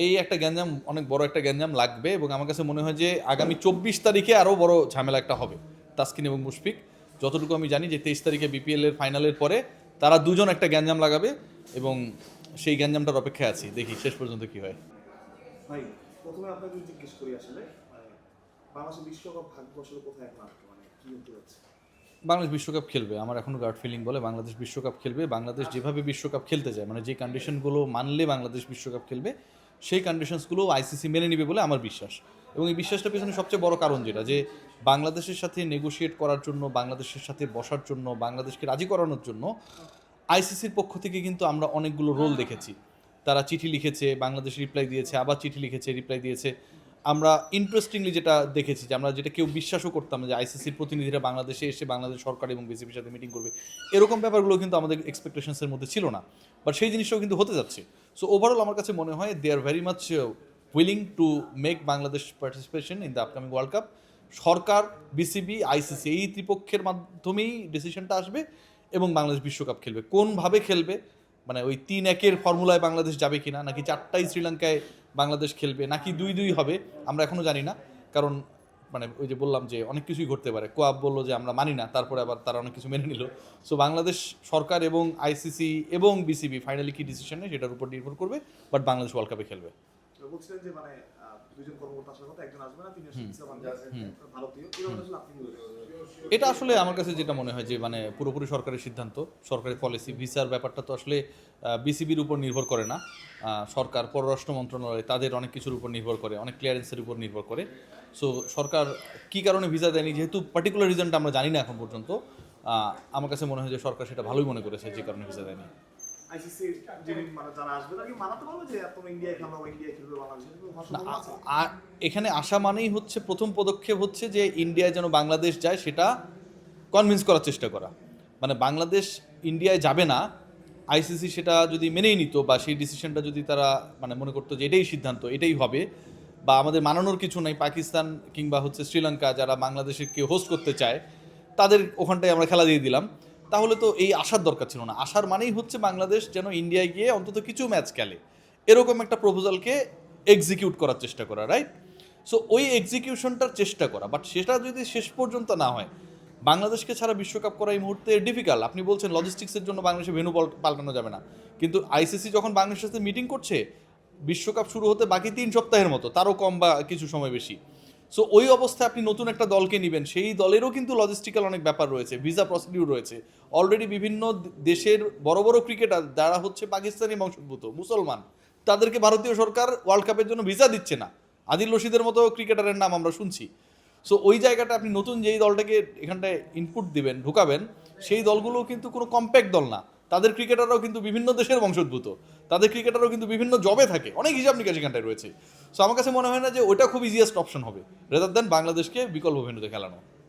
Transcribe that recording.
এই একটা গ্যাঞ্জাম, অনেক বড় একটা গ্যাঞ্জাম লাগবে এবং আমার কাছে মনে হয় যে আগামী 24 তারিখে আরও বড় ঝামেলা একটা হবে তাসকিন এবং মুশফিক। যতটুকু আমি জানি যে 23 তারিখে বিপিএল এর ফাইনালের পরে তারা দুজন একটা গ্যাঞ্জাম লাগাবে এবং সেই গ্যাঞ্জামটার অপেক্ষায় আছি, দেখি শেষ পর্যন্ত কি হয়। ভাই প্রথমে আপনাকে জিজ্ঞেস করি আসলে মানে বাংলাদেশের বিশ্বকাপ ভাগ্য আসলে কোথায় এখন আটকে মানে কি হতে যাচ্ছে? বাংলাদেশ বিশ্বকাপ খেলবে, আমার এখনও গার্ড ফিলিং বলে বাংলাদেশ বিশ্বকাপ খেলবে। বাংলাদেশ যেভাবে বিশ্বকাপ খেলতে যায়, মানে যে কন্ডিশনগুলো মানলে বাংলাদেশ বিশ্বকাপ খেলবে, সেই কন্ডিশনসগুলো আইসিসি মেনে নেবে বলে আমার বিশ্বাস। এবং এই বিশ্বাসটার পেছনে সবচেয়ে বড় কারণ যেটা, যে বাংলাদেশের সাথে নেগোশিয়েট করার জন্য, বাংলাদেশের সাথে বসার জন্য, বাংলাদেশকে রাজি করানোর জন্য আইসিসির পক্ষ থেকে কিন্তু আমরা অনেকগুলো রোল দেখেছি। তারা চিঠি লিখেছে, বাংলাদেশ রিপ্লাই দিয়েছে, আবার চিঠি লিখেছে, রিপ্লাই দিয়েছে। আমরা ইন্টারেস্টিংলি যেটা দেখেছি, যে আমরা যেটা কেউ বিশ্বাসও করতাম না, যে আইসিসির প্রতিনিধিরা বাংলাদেশে এসে বাংলাদেশ সরকার এবং বিসিবির সাথে মিটিং করবে, এরকম ব্যাপারগুলো কিন্তু আমাদের এক্সপেকটেশনসের মধ্যে ছিল না। বাট সেই জিনিসটাও কিন্তু হতে যাচ্ছে। সো ওভারঅল আমার কাছে মনে হয় they are very much willing to make Bangladesh participation in the upcoming world cup. সরকার, বিসিবি, আইসিসি এই ত্রিপক্ষের মাধ্যমেই ডিসিশনটা আসবে এবং বাংলাদেশ বিশ্বকাপ খেলবে। কোনভাবে খেলবে, মানে ওই 3-1 ফর্মুলায় বাংলাদেশ যাবে কিনা, নাকি 4টাই শ্রীলঙ্কায় বাংলাদেশ খেলবে, নাকি 2-2 হবে, আমরা এখনও জানি না। কারণ মানে ওই যে বললাম যে অনেক কিছুই ঘটতে পারে। কোয়াব বললো যে আমরা মানি না, তারপরে আবার তারা অনেক কিছু মেনে নিল। সো বাংলাদেশ সরকার এবং আইসিসি এবং বিসিবি ফাইনালি কি ডিসিশন নেয় সেটার উপর নির্ভর করবে, বাট বাংলাদেশ ওয়ার্ল্ড কাপে খেলবে। বলছিলেন যে মানে দুইজন কর্মকর্তা আসার কথা, একজন আসবে না, তিনি ভারতীয়, এরকম আসলে আপনি এটা আসলে আমার কাছে যেটা মনে হয় যে মানে পুরোপুরি সরকারের সিদ্ধান্ত, সরকারের পলিসি। ভিসার ব্যাপারটা তো আসলে বিসিবির উপর নির্ভর করে না। সরকার, পররাষ্ট্র মন্ত্রণালয়, তাদের অনেক কিছুর উপর নির্ভর করে, অনেক ক্লিয়ারেন্সের উপর নির্ভর করে। সো সরকার কী কারণে ভিসা দেয়নি, যেহেতু পার্টিকুলার রিজনটা আমরা জানি না এখন পর্যন্ত, আমার কাছে মনে হয় যে সরকার সেটা ভালোই মনে করেছে যে কারণে ভিসা দেয়নি। আইসিসি যিনি মানে যারা আসবে তারা কি মানাতে পারবে যে তোমরা ইন্ডিয়ায় খেলবে বা ইন্ডিয়ায় খেলবে বাংলাদেশে? এখানে আসা মানেই হচ্ছে, প্রথম পদক্ষেপ হচ্ছে যে ইন্ডিয়ায় যেন বাংলাদেশ যায় সেটা কনভিন্স করার চেষ্টা করা। মানে বাংলাদেশ ইন্ডিয়ায় যাবে না, আইসিসি সেটা যদি মেনেই নিত, বা সেই ডিসিশনটা যদি তারা মানে মনে করতো যে এটাই সিদ্ধান্ত, এটাই হবে, বা আমাদের মানানোর কিছু নেই, পাকিস্তান কিংবা হচ্ছে শ্রীলঙ্কা যারা বাংলাদেশকে হোস্ট করতে চায় তাদের ওখানটায় আমরা খেলা দিয়ে দিলাম, তাহলে তো এই আসার দরকার ছিল না। আসার মানেই হচ্ছে বাংলাদেশ যেন ইন্ডিয়ায় গিয়ে অন্তত কিছু ম্যাচ খেলে, এরকম একটা প্রপোজালকে এক্সিকিউট করার চেষ্টা করা, রাইট? সো ওই এক্সিকিউশনটার চেষ্টা করা, বাট সেটা যদি শেষ পর্যন্ত না হয়, বাংলাদেশকে ছাড়া বিশ্বকাপ করা এই মুহূর্তে ডিফিকাল্ট। আপনি বলছেন লজিস্টিক্সের জন্য বাংলাদেশে ভেন্যু পাল্টানো যাবে না, কিন্তু আইসিসি যখন বাংলাদেশের সাথে মিটিং করছে, বিশ্বকাপ শুরু হতে বাকি 3 সপ্তাহের মতো, তারও কম বা কিছু সময় বেশি। সো ওই অবস্থায় আপনি নতুন একটা দলকে নেবেন, সেই দলেরও কিন্তু লজিস্টিক্যাল অনেক ব্যাপার রয়েছে, ভিসা প্রসিডিউর রয়েছে। অলরেডি বিভিন্ন দেশের বড় বড় ক্রিকেটার যারা হচ্ছে পাকিস্তানি বংশোদ্ভূত মুসলমান, তাদেরকে ভারতীয় সরকার ওয়ার্ল্ড কাপের জন্য ভিসা দিচ্ছে না। আদিল রশিদের মতো ক্রিকেটারের নাম আমরা শুনছি। সো ওই জায়গাটা আপনি নতুন যেই দলটাকে এখানটায় ইনপুট দিবেন, ঢুকাবেন, সেই দলগুলো কিন্তু কোনো কম্প্যাক্ট দল না। তাদের ক্রিকেটাররাও কিন্তু বিভিন্ন দেশের বংশোদ্ভূত, তাদের ক্রিকেটাররাও কিন্তু বিভিন্ন জবে থাকে, অনেক হিসাব নিকাশ এখানটায় রয়েছে। সো আমার কাছে মনে হয় না যে ওটা খুব ইজিয়েস্ট অপশন হবে রেদার দেন বাংলাদেশকে বিকল্প ভেন্যুতে খেলানো।